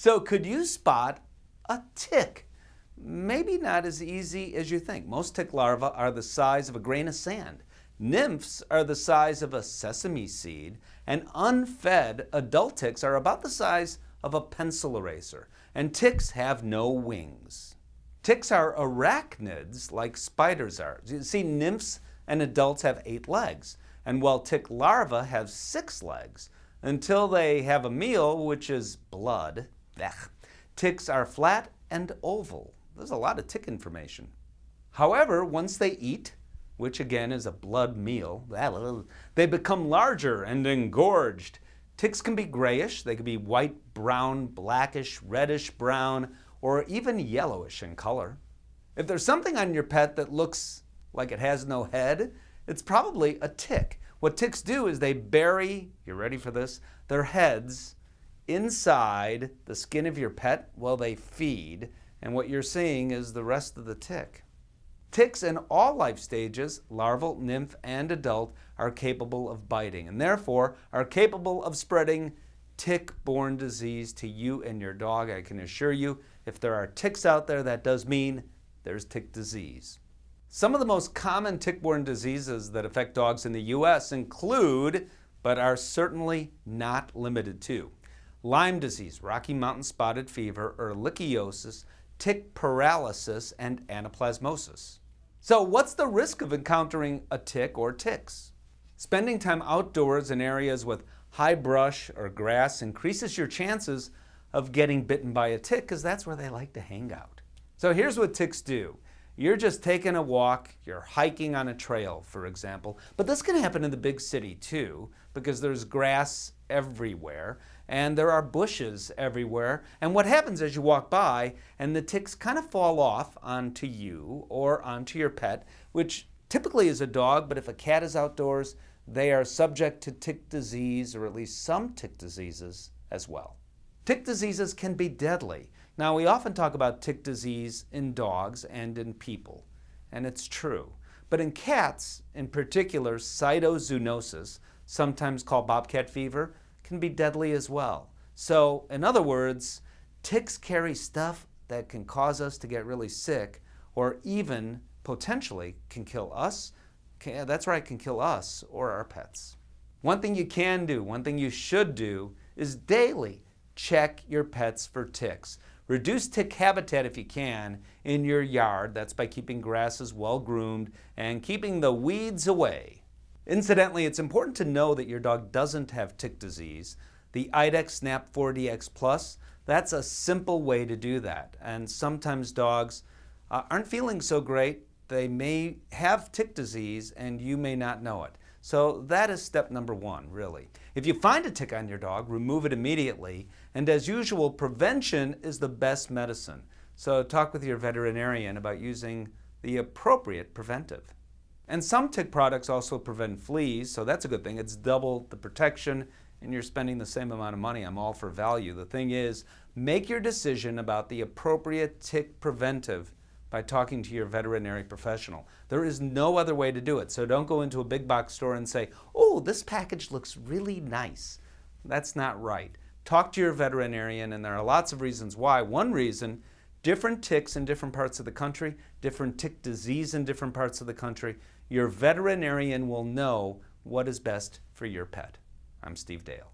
So could you spot a tick? Maybe not as easy as you think. Most tick larvae are the size of a grain of sand. Nymphs are the size of a sesame seed, and unfed adult ticks are about the size of a pencil eraser. And ticks have no wings. Ticks are arachnids like spiders are. You see, nymphs and adults have 8 legs, and while tick larvae have 6 legs. Until they have a meal, which is blood, ticks are flat and oval. There's a lot of tick information. However, once they eat, which again is a blood meal, they become larger and engorged. Ticks can be grayish, they can be white, brown, blackish, reddish, brown, or even yellowish in color. If there's something on your pet that looks like it has no head, it's probably a tick. What ticks do is they bury, you ready for this, their heads inside the skin of your pet while they feed, and what you're seeing is the rest of the tick. Ticks in all life stages, larval, nymph, and adult, are capable of biting and therefore are capable of spreading tick-borne disease to you and your dog. I can assure you, if there are ticks out there, that does mean there's tick disease. Some of the most common tick-borne diseases that affect dogs in the U.S. include, but are certainly not limited to, Lyme disease, Rocky Mountain spotted fever, ehrlichiosis, tick paralysis, and anaplasmosis. So what's the risk of encountering a tick or ticks? Spending time outdoors in areas with high brush or grass increases your chances of getting bitten by a tick because that's where they like to hang out. So here's what ticks do. You're just taking a walk, you're hiking on a trail, for example, but this can happen in the big city too because there's grass everywhere and there are bushes everywhere, and what happens as you walk by and the ticks kind of fall off onto you or onto your pet, which typically is a dog, but if a cat is outdoors, they are subject to tick disease, or at least some tick diseases as well. Tick diseases can be deadly. Now, we often talk about tick disease in dogs and in people, and it's true. But in cats, in particular, cytozoonosis, sometimes called bobcat fever, can be deadly as well. So, in other words, ticks carry stuff that can cause us to get really sick, or even potentially can kill us. That's right, can kill us or our pets. One thing you can do, one thing you should do, is daily check your pets for ticks. Reduce tick habitat if you can in your yard. That's by keeping grasses well groomed and keeping the weeds away. Incidentally, it's important to know that your dog doesn't have tick disease. The IDEXX Snap 4DX Plus, that's a simple way to do that. And sometimes dogs aren't feeling so great. They may have tick disease and you may not know it. So that is step number 1, really. If you find a tick on your dog, remove it immediately. And as usual, prevention is the best medicine. So talk with your veterinarian about using the appropriate preventive. And some tick products also prevent fleas, so that's a good thing. It's double the protection and you're spending the same amount of money. I'm all for value. The thing is, make your decision about the appropriate tick preventive by talking to your veterinary professional. There is no other way to do it. So don't go into a big box store and say, oh, this package looks really nice. That's not right. Talk to your veterinarian, and there are lots of reasons why. One reason, different ticks in different parts of the country, different tick disease in different parts of the country. Your veterinarian will know what is best for your pet. I'm Steve Dale.